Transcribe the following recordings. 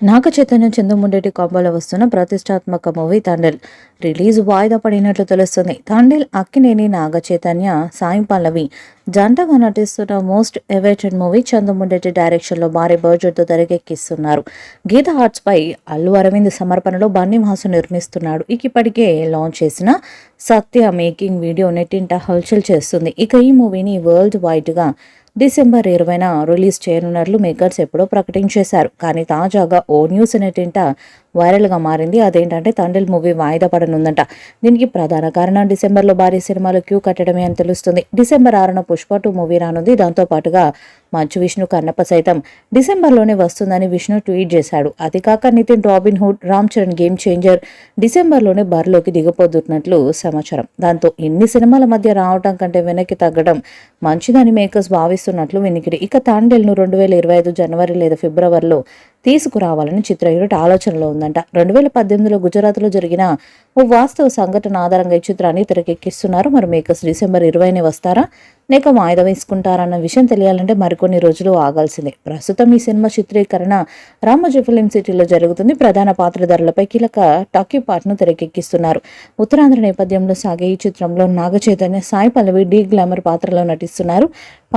నాగ చైతన్య చంద్రముండెడ్డి కాంబోలో వస్తున్న ప్రతిష్టాత్మక movie Thandel release వాయిదా పడినట్లు తెలుస్తుంది. తండేల్ అక్కినేని నాగ చైతన్య సాయి పల్లవి జంటగా నటిస్తున్న మోస్ట్ ఎవైటెడ్ మూవీ చంద్రముండెడ్డి డైరెక్షన్లో భారీ బడ్జెట్తో తెరకెక్కిస్తున్నారు. గీతా ఆర్ట్స్ పై అల్లు అరవింద్ సమర్పణలో బన్నీ మాసు నిర్మిస్తున్నాడు. ఇప్పటికే లాంచ్ చేసిన సత్య మేకింగ్ వీడియో నెట్టింట హల్చల్ చేస్తుంది. ఇక ఈ మూవీని వరల్డ్ వైడ్ గా డిసెంబర్ 20న రిలీజ్ చేయనున్నట్లు మేకర్స్ ఎప్పుడో ప్రకటించేశారు. కానీ తాజాగా ఓ న్యూస్ నెట్టింట వైరల్గా మారింది. అదేంటంటే తండేల్ మూవీ వాయిదా పడనుందంట. దీనికి ప్రధాన కారణం డిసెంబర్లో భారీ సినిమాలు క్యూ కట్టడమే అని తెలుస్తుంది. డిసెంబర్ 6న పుష్ప 2 మూవీ రానుంది. దాంతో పాటుగా మంచు విష్ణు కన్నప్ప సైతం డిసెంబర్లోనే వస్తుందని విష్ణు ట్వీట్ చేశాడు. అది కాక Nitin Robin Hood, Ram Charan Game Changer డిసెంబర్లోనే బరిలోకి దిగపోతున్నట్లు సమాచారం. దాంతో ఇన్ని సినిమాల మధ్య రావడం కంటే వెనక్కి తగ్గడం మంచిదని మేకర్స్ భావిస్తున్నట్లు వినికిడి. ఇక తండేల్ను 2025 జనవరి లేదా ఫిబ్రవరిలో తీసుకురావాలని చిత్ర యూనిట్ ఆలోచనలో ఉందంట. 2018లో గుజరాత్లో జరిగిన ఓ వాస్తవ సంఘటన ఆధారంగా ఈ చిత్రాన్ని తెరకెక్కిస్తున్నారు. మరి మేకర్స్ డిసెంబర్ 20ని వస్తారా లేక వాయిదా వేసుకుంటారన్న విషయం తెలియాలంటే మరికొన్ని రోజులు ఆగాల్సిందే. ప్రస్తుతం ఈ సినిమా చిత్రీకరణ రామోజీ ఫిలిం సిటీలో జరుగుతుంది. ప్రధాన పాత్రధారులపై కీలక టాకీ పార్ట్ను తెరకెక్కిస్తున్నారు. ఉత్తరాంధ్ర నేపథ్యంలో సాగే ఈ చిత్రంలో నాగ చైతన్య, సాయి పల్లవి డీ గ్లామర్ పాత్రలో నటిస్తున్నారు.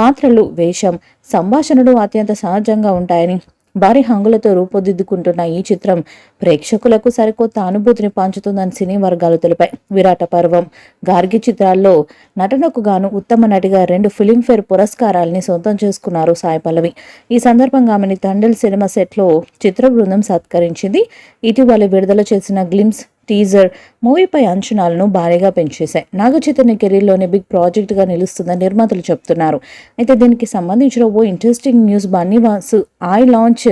పాత్రలు, వేషం, సంభాషణలు అత్యంత సహజంగా ఉంటాయని భారీ హంగులతో రూపుదిద్దుకుంటున్న ఈ చిత్రం ప్రేక్షకులకు సరికొత్త అనుభూతిని పంచుతుందని సినీ వర్గాలు తెలిపాయి. విరాట పర్వం, గార్గి చిత్రాల్లో నటనకు గాను ఉత్తమ నటిగా 2 ఫిలింఫేర్ పురస్కారాలని సొంతం చేసుకున్నారు సాయి పల్లవి. ఈ సందర్భంగా ఆమెని తండేల్ సినిమా సెట్లో చిత్ర బృందం సత్కరించింది. ఇటీవల విడుదల చేసిన గ్లిమ్స్ టీజర్ మూవీపై అంచనాలను భారీగా పెంచేశాయి. నాగ చైతన్య కెరీర్లోనే బిగ్ ప్రాజెక్ట్ గా నిలుస్తుందని నిర్మాతలు చెప్తున్నారు. అయితే దీనికి సంబంధించిన ఓ ఇంట్రెస్టింగ్ న్యూస్ బన్నీ వాసు ఐ లాంచ్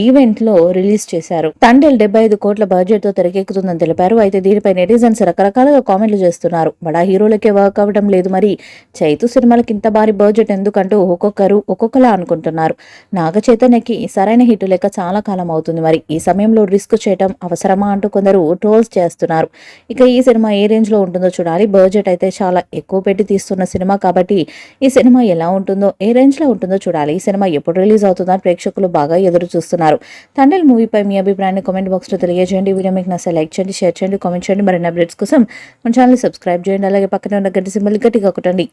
ఈవెంట్ లో రిలీజ్ చేశారు. తండేల్ 75 కోట్ల బడ్జెట్ తో తెరకెక్కుతుందని తెలిపారు. అయితే దీనిపై నెటిజన్స్ రకరకాలుగా కామెంట్లు చేస్తున్నారు. బడా హీరోలకే వర్క్ అవ్వడం లేదు, మరి చైతు సినిమాలకి ఇంత భారీ బడ్జెట్ ఎందుకంటూ ఒక్కొక్కరు ఒక్కొక్కలా అనుకుంటున్నారు. నాగ చైతన్యకి సరైన హిట్ లేక చాలా కాలం అవుతుంది. మరి ఈ సమయంలో రిస్క్ చేయడం అవసరమా అంటూ కొందరు ట్రోల్స్ చేస్తున్నారు. ఇక ఈ సినిమా ఏ రేంజ్ లో ఉంటుందో చూడాలి. బడ్జెట్ అయితే చాలా ఎక్కువ పెట్టి తీస్తున్న సినిమా కాబట్టి ఈ సినిమా ఎలా ఉంటుందో, ఏ రేంజ్ లో ఉంటుందో చూడాలి. ఈ సినిమా ఎప్పుడు రిలీజ్ అవుతుందని ప్రేక్షకులు బాగా ఎదురు చూస్తున్నారు. తండేల్ మూవీపై మీ అభిప్రాయాన్ని కామెంట్ బాక్స్ లో తెలియజేయండి. వీడియో మీకు నచ్చితే లైక్ చేయండి, షేర్ చేయండి, కామెంట్ చేయండి. మరిన్ని అప్డేట్స్ కోసం మన ఛానల్ సబ్స్క్రైబ్ చేయండి. అలాగే పక్కన ఉన్న గంట సింబల్ గట్టిగా కొట్టండి.